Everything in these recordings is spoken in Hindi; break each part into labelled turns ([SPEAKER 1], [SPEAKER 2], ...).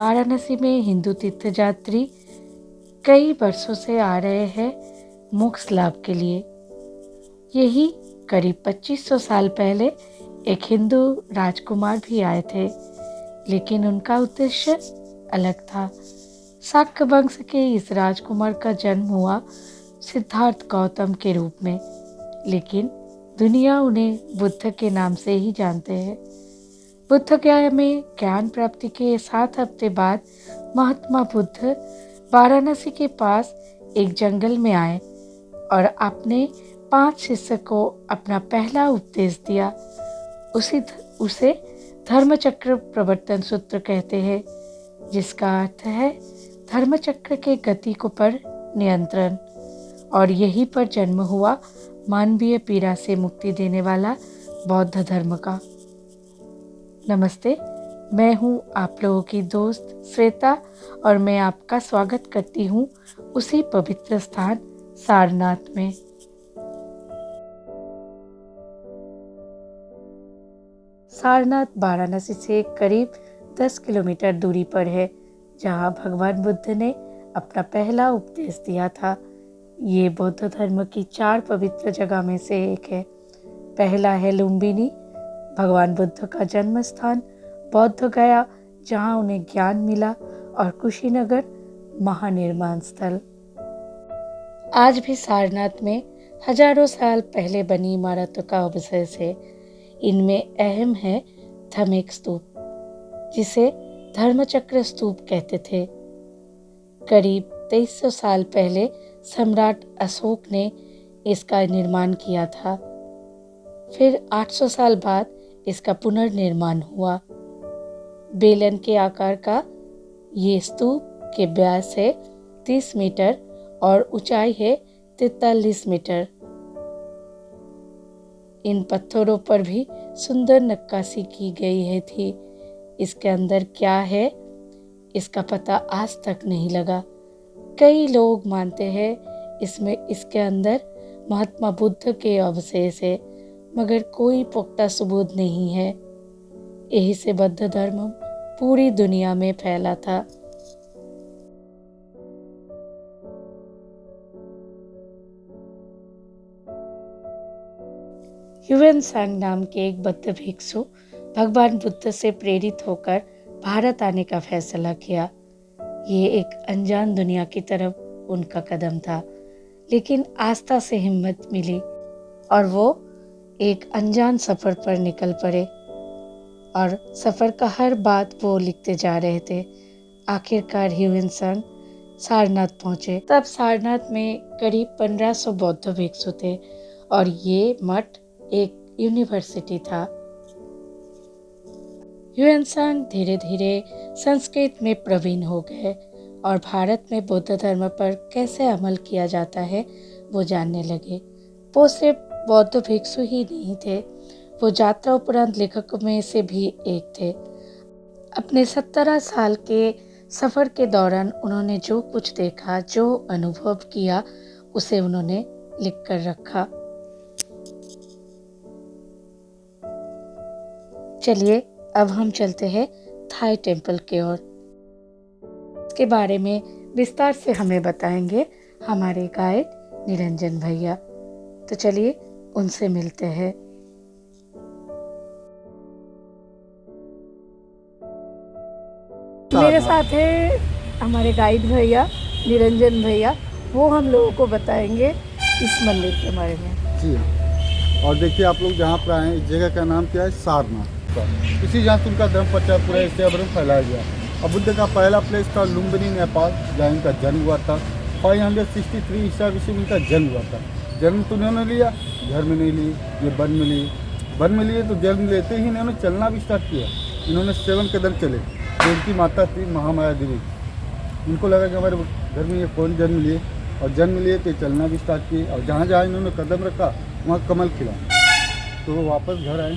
[SPEAKER 1] वाराणसी में हिंदू तीर्थयात्री कई वर्षों से आ रहे हैं मोक्ष लाभ के लिए। यही करीब 2500 साल पहले एक हिंदू राजकुमार भी आए थे, लेकिन उनका उद्देश्य अलग था। शाक्य वंश के इस राजकुमार का जन्म हुआ सिद्धार्थ गौतम के रूप में, लेकिन दुनिया उन्हें बुद्ध के नाम से ही जानते हैं। बुद्ध गया में ज्ञान प्राप्ति के 7 हफ्ते बाद महात्मा बुद्ध वाराणसी के पास एक जंगल में आए और अपने 5 शिष्य को अपना पहला उपदेश दिया। उसे धर्मचक्र प्रवर्तन सूत्र कहते हैं, जिसका अर्थ है धर्मचक्र के गति को पर नियंत्रण। और यहीं पर जन्म हुआ मानवीय पीड़ा से मुक्ति देने वाला बौद्ध धर्म का। नमस्ते, मैं हूँ आप लोगों की दोस्त श्वेता और मैं आपका स्वागत करती हूँ उसी पवित्र स्थान सारनाथ में। सारनाथ वाराणसी से करीब 10 किलोमीटर दूरी पर है, जहाँ भगवान बुद्ध ने अपना पहला उपदेश दिया था। ये बौद्ध धर्म की 4 पवित्र जगह में से एक है। पहला है लुम्बिनी, भगवान बुद्ध का जन्म स्थान, बौद्ध गया जहाँ उन्हें ज्ञान मिला, और कुशीनगर महानिर्माण स्थल। आज भी सारनाथ में हजारों साल पहले बनी इमारतों का अवशेष है। इनमें अहम है धम्मिक स्तूप, जिसे धर्मचक्र स्तूप कहते थे। करीब 2300 साल पहले सम्राट अशोक ने इसका निर्माण किया था। फिर 800 साल बाद इसका पुनर्निर्माण हुआ। बेलन के आकार का ये स्तूप के व्यास है 30 मीटर और ऊंचाई है 43 मीटर। इन पत्थरों पर भी सुंदर नक्काशी की गई है थी। इसके अंदर क्या है, इसका पता आज तक नहीं लगा। कई लोग मानते हैं इसके अंदर महात्मा बुद्ध के अवशेष है, मगर कोई पुख्ता सबूत नहीं है। यही से बौद्ध धर्म पूरी दुनिया में फैला था। ह्वेनसांग नाम के एक बौद्ध भिक्षु भगवान बुद्ध से प्रेरित होकर भारत आने का फैसला किया। ये एक अनजान दुनिया की तरफ उनका कदम था, लेकिन आस्था से हिम्मत मिली और वो एक अनजान सफर पर निकल पड़े। और सफर का हर बात वो लिखते जा रहे थे। आखिरकार ह्वेनसांग सारनाथ पहुंचे। तब सारनाथ में करीब 1500 बौद्ध भिक्षु थे और ये मठ एक यूनिवर्सिटी था। ह्वेनसांग धीरे धीरे संस्कृत में प्रवीण हो गए और भारत में बौद्ध धर्म पर कैसे अमल किया जाता है वो जानने लगे। वो सिर्फ बौद्ध भिक्षु ही नहीं थे, वो यात्रा उपरांत लेखकों में से भी एक थे। अपने 17 साल के सफ़र के दौरान उन्होंने जो कुछ देखा, जो अनुभव किया, उसे उन्होंने लिख कर रखा। चलिए अब हम चलते हैं थाई टेम्पल की ओर। इसके बारे में विस्तार से हमें बताएंगे हमारे गाइड निरंजन भैया। तो चलिए उनसे मिलते हैं। मेरे साथ है हमारे गाइड भैया निरंजन भैया, वो हम लोगों को बताएंगे इस मंदिर के बारे में।
[SPEAKER 2] जी हाँ, और देखिए आप लोग जहाँ पर आए, इस जगह का नाम क्या है? सारनाथ। इसी जहाँ से उनका धर्म प्रचार पूरा एशिया भर में फैलाया गया। और बुद्ध का पहला प्लेस था लुम्बिनी, नेपाल, जहाँ इनका जन्म हुआ था। 563 ईसा में इनका जन्म हुआ था। जन्म तो इन्होंने लिया, घर में नहीं ली, ये वन में ली। वन में लिए तो जन्म लेते ही इन्होंने चलना भी स्टार्ट किया। इन्होंने 7 कदम चले। जो उनकी माता थी महामाया देवी, उनको लगा कि हमारे घर में ये कौन जन्म लिए, और जन्म लिए तो चलना भी स्टार्ट किए। और जहाँ जहाँ इन्होंने कदम रखा वहाँ कमल खिला। तो वो वापस घर आए।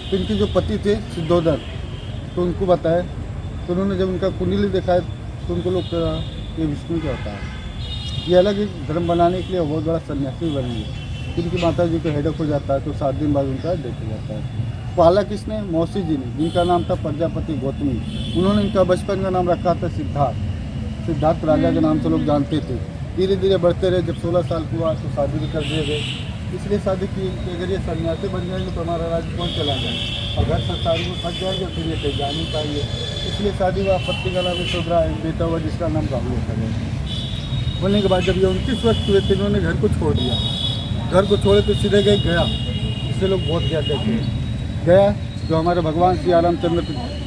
[SPEAKER 2] तो इनके जो पति थे सिद्धोधर, तो उनको बताया। तो उन्होंने जब उनका कुंडली दिखाया तो उनको लोग कहा कि विष्णु क्या होता है, ये अलग एक धर्म बनाने के लिए बहुत बड़ा सन्यासी बनेंगे। उनकी माता जी को हेडक हो जाता है, तो 7 दिन बाद उनका डेथ हो जाता है। पाला किसने? मौसी जी ने, जिनका नाम था प्रजापति गौतमी। उन्होंने इनका बचपन का नाम रखा था सिद्धार्थ। सिद्धार्थ राजा के नाम से लोग जानते थे। धीरे धीरे बढ़ते रहे, जब 16 साल का हुआ तो शादी भी कर दिए गए। इसलिए शादी की कि अगर ये सन्यासी बन जाएंगे तो हमारा राज्य कौन चलाएगा, और घर संसारी में फंस जाएंगे फिर ये कहीं जा नहीं पाएंगे। इसलिए शादी हुआ। पत्नी का नाम शुभ्रा, एक बेटा हुआ जिसका नाम राहुल रखा गया। बोलने के बाद जब ये 29 वर्ष हुए थे, इन्होंने घर को छोड़ दिया। घर को छोड़े तो सीधे गए गया, जिसे लोग बहुत गया कहते हैं। गया जो हमारे भगवान श्री रामचंद्र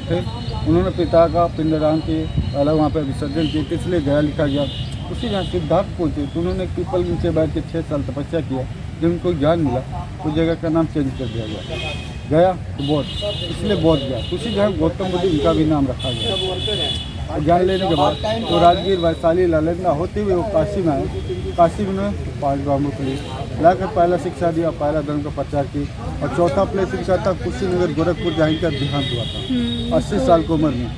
[SPEAKER 2] थे, उन्होंने पिता का पिंडदान किए, पहले वहाँ पर विसर्जन किए, इसलिए गया लिखा गया। उसी जहाँ सिद्धार्थ पहुँचे तो उन्होंने पीपल के नीचे बैठ के 6 साल तपस्या किया। जब उनको ज्ञान मिला उस जगह का नाम चेंज कर दिया गया, गया तो बौद्ध, इसलिए बौद्ध गया। उसी जगह गौतम बुद्ध इनका भी नाम रखा गया। ज्ञान लेने के बाद वो राजगीर, वैशाली, नालंदा होते हुए वो काशी में आए। काशी में उन्होंने 5 ब्राह्मणों के लिए लाकर पहला शिक्षा दिया, पहला धर्म का प्रचार की। और चौथा प्लेस इनका था कुशीनगर, गोरखपुर, जहाँ इनका देहांत हुआ था 80 साल की उम्र में।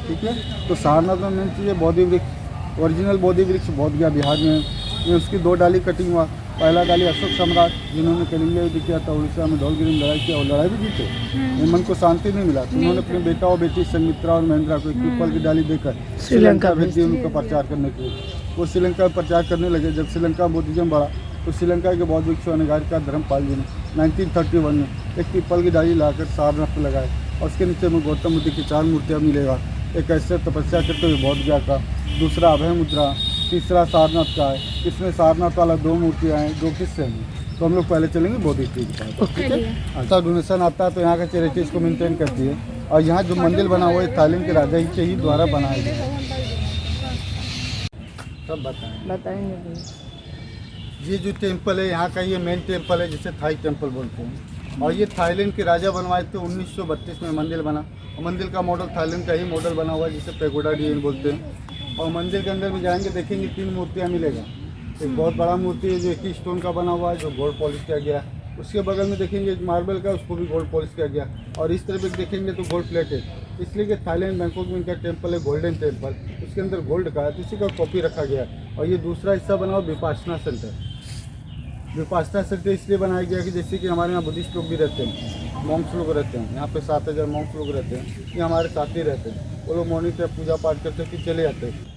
[SPEAKER 2] ठीक है, तो सारनाथ में मेन चीज़ है बोधि वृक्ष, ओरिजिनल बोधि वृक्ष बोध गया बिहार में। ये उसकी 2 डाली कटिंग हुआ। पहला डाली अशोक सम्राट, जिन्होंने कलिंग युद्ध किया था, उड़ीसा में धौलगिरी में लड़ाई किया और लड़ाई भी जीते। मन को शांति नहीं मिला तो उन्होंने अपने बेटा और बेटी संमित्रा और महेंद्रा को एक पीपल की डाली देकर श्रीलंका भेज दी उनका प्रचार करने के लिए। वो श्रीलंका में प्रचार करने लगे। जब श्रीलंका में बुद्धिज्म बढ़ा तो श्रीलंका के बौद्ध भिक्षु अनगारिका धर्मपाल जी ने 1931 में एक पीपल की डाली लाकर सारनाथ पर लगाए और उसके नीचे में गौतम बुद्ध की 4 मूर्तियाँ मिलेगा। एक ऐसे तपस्या करते हुए बौद्ध गया का, दूसरा अभय मुद्रा, तीसरा सारनाथ का है। इसमें सारनाथ वाला 2 मूर्तियाँ हैं जो किससे हैं, तो हम लोग पहले चलेंगे बौद्ध हिस्ट्री के पास। ठीक है, अच्छा डोनेशन आता है तो यहाँ का चैरिटीज़ को मेंटेन करती है। और यहाँ जो मंदिर बना हुआ है थाईलैंड के राजा ही के ही द्वारा बनाया गया। सब बताएंगे। ये जो टेम्पल है यहाँ का, ये मेन टेम्पल है जिसे थाई टेम्पल बोलते हैं। और ये थाईलैंड के राजा बनवाए थे। 1932 में मंदिर बना और मंदिर का मॉडल थाईलैंड का ही मॉडल बना हुआ है जिसे पेगोडा डीएन बोलते हैं। और मंदिर के अंदर में जाएंगे देखेंगे 3 मूर्तियाँ मिलेगा। एक बहुत बड़ा मूर्ति है जो 21 स्टोन का बना हुआ है, जो गोल्ड पॉलिश किया गया है। उसके बगल में देखेंगे मार्बल का, उसको भी गोल्ड पॉलिश किया गया। और इस तरफ एक देखेंगे तो गोल्ड प्लेटेड, इसलिए कि थाईलैंड बैंकॉक में इनका टेम्पल है गोल्डन टेम्पल, उसके अंदर गोल्ड का है तो इसी का कॉपी रखा गया है। और ये दूसरा हिस्सा बना हुआ विपासना सेंटर। विपासना सेंटर इसलिए बनाया गया कि जैसे कि हमारे यहाँ बुद्धिस्ट लोग भी रहते हैं, मॉन्क्स लोग रहते हैं। यहाँ पे 7000 मॉन्क्स लोग रहते हैं, ये हमारे साथ ही रहते हैं। वो लोग मॉर्निंग टाइम पूजा पाठ करते हैं फिर चले जाते हैं।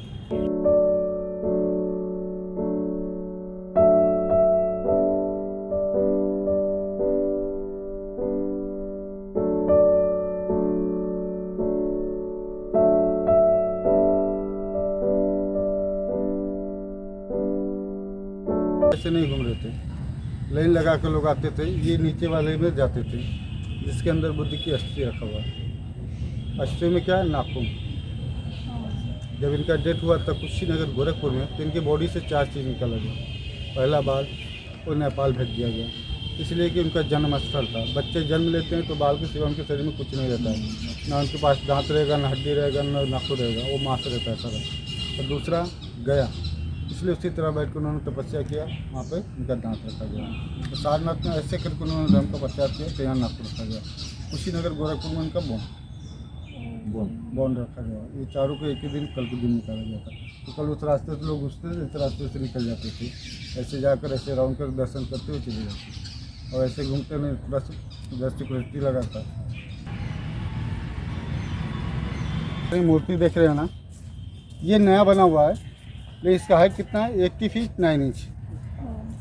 [SPEAKER 2] ऐसे नहीं घूम रहे थे, लाइन लगा कर लोग आते थे। ये नीचे वाले में जाते थे जिसके अंदर बुद्ध की अस्थि रखा हुआ है। अस्थि में क्या है? नाखून। जब इनका डेथ हुआ था कुशीनगर गोरखपुर में तो इनकी बॉडी से 4 चीज़ निकला गया। पहला बाल वो नेपाल भेज दिया गया, इसलिए कि उनका जन्म स्थल था। बच्चे जन्म लेते हैं तो बाल के सिवा उनके शरीर में कुछ नहीं रहता है, ना उनके पास दांत रहेगा, ना हड्डी रहेगा, ना नाखून रहेगा, वो मांस रहता है सारा। और दूसरा गया, इसलिए उसी तरह बैठ कर उन्होंने तपस्या किया, वहाँ पे उनका दांत रखा गया। तो सारनाथ में ऐसे करके उन्होंने धर्म का प्रचार किया तो यहाँ नाखून रखा गया। कुशीनगर गोरखपुर में उनका बॉन्ड रखा गया। ये चारों को एक ही दिन कल के दिन निकाला गया था। तो कल उस रास्ते से लोग घुसते थे, इस रास्ते से निकल जाते थे। ऐसे जाकर ऐसे राउंड कर दर्शन करते हुए चले जाते और ऐसे घूमते में पूरा सिक्योरिटी लगा था। मूर्ति देख रहे हैं ना, ये नया बना हुआ है, लेकिन इसका हाइट कितना है? 80 फीट 9 इंच।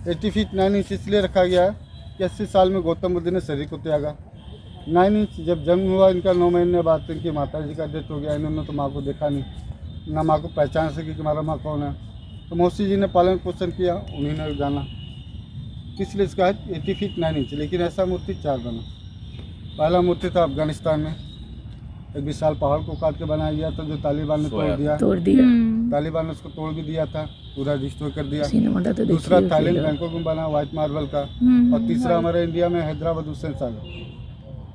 [SPEAKER 2] 80 फीट 9 इंच इसलिए रखा गया है कि 80 साल में गौतम बुद्ध ने शरीर को त्यागा। 9 इंच जब जन्म हुआ इनका 9 महीने बाद इनकी माता जी का डेथ हो गया। इन्होंने तो माँ को देखा नहीं, ना माँ को पहचान सकी कि हमारा माँ कौन है। तो मौसी जी ने पालन पोषण किया, उन्हीं ने जाना, इसलिए इसका हाइट 80 फीट 9 इंच। लेकिन ऐसा मूर्ति 4 बना। पहला मूर्ति था अफगानिस्तान में, एक विशाल पहाड़ को काट के बनाया गया था जो तालिबान ने तोड़ दिया। तालिबान ने उसको तोड़ भी दिया था, पूरा डिस्ट्रॉय कर दिया। तो दूसरा थाईलैंड बैंकॉक में बना व्हाइट मार्बल का। और तीसरा हमारे इंडिया में हैदराबाद हुसैन सागर।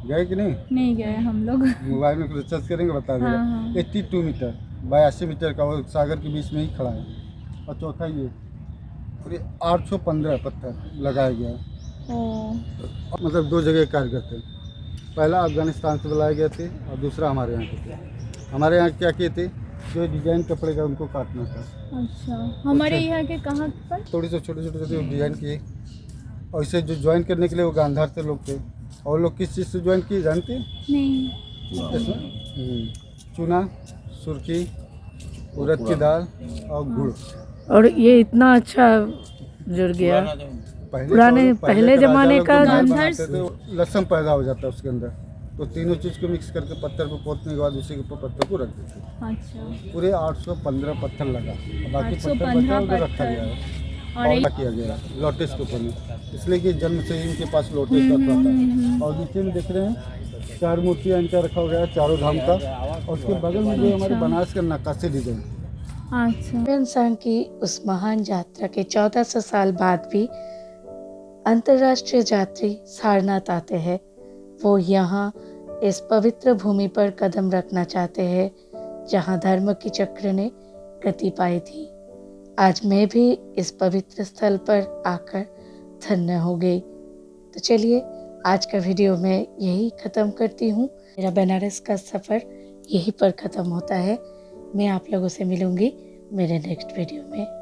[SPEAKER 2] गए कि नहीं?
[SPEAKER 3] नहीं गए हम लोग।
[SPEAKER 2] मोबाइल में कुछ सर्च करेंगे बता देगा। 82 मीटर 82 मीटर का वो सागर के बीच में ही खड़ा है। और चौथा ये 815 पत्थर लगाया गया है। मतलब 2 जगह कार्य करते हैं। पहला अफगानिस्तान से बुलाए गए थे और दूसरा हमारे यहाँ के थे। हमारे यहाँ क्या किए थे, जो डिजाइन कपड़े का उनको काटना था।
[SPEAKER 3] अच्छा, हमारे यहाँ के कहाँ पर?
[SPEAKER 2] थोड़ी से छोटे छोटे डिजाइन किए। और इसे जो ज्वाइन करने के लिए वो गांधार से लोग थे, और लोग किस चीज़ से ज्वाइन की जानती हैं?
[SPEAKER 3] नहीं।
[SPEAKER 2] इसमें चूना, सुर्खी, उड़द की दाल और गुड़।
[SPEAKER 1] और ये इतना अच्छा जुड़ गया। पहले
[SPEAKER 2] के
[SPEAKER 1] ज़माने
[SPEAKER 2] राजा
[SPEAKER 1] का
[SPEAKER 2] लोग जो दाल
[SPEAKER 3] गांधार
[SPEAKER 2] बनाते थे, लहसुन पैदा हो जाता है उसके अंदर, तो तीनों चीज़ को मिक्स करके पत्थर पे पोतने के बाद उसी के ऊपर पत्थर को रख देते।
[SPEAKER 3] अच्छा।
[SPEAKER 2] पूरे 815 पत्थर लगा, और बाकी पत्थर
[SPEAKER 3] 815
[SPEAKER 2] बचा उधर रखा
[SPEAKER 3] पत्थर।
[SPEAKER 2] गया है
[SPEAKER 3] और एक
[SPEAKER 2] किया गया है लोटस के ऊपर में, इसलिए कि जन्म से ही इनके पास लोटस का था। और नीचे में देख रहे हैं 4 मूर्तियाँ इनका रखा गया है चारों धाम का, और उसके बगल में जो हमारे बनारस का नक्काशी डिजाइन।
[SPEAKER 3] अच्छा।
[SPEAKER 1] इंसान की उस महान यात्रा के 1400 साल बाद भी अंतर्राष्ट्रीय यात्री सारनाथ आते हैं। वो यहाँ इस पवित्र भूमि पर कदम रखना चाहते हैं जहाँ धर्म की चक्र ने गति पाई थी। आज मैं भी इस पवित्र स्थल पर आकर धन्य हो गई। तो चलिए आज का वीडियो मैं यही ख़त्म करती हूँ। मेरा बनारस का सफ़र यहीं पर ख़त्म होता है। मैं आप लोगों से मिलूँगी मेरे नेक्स्ट वीडियो में।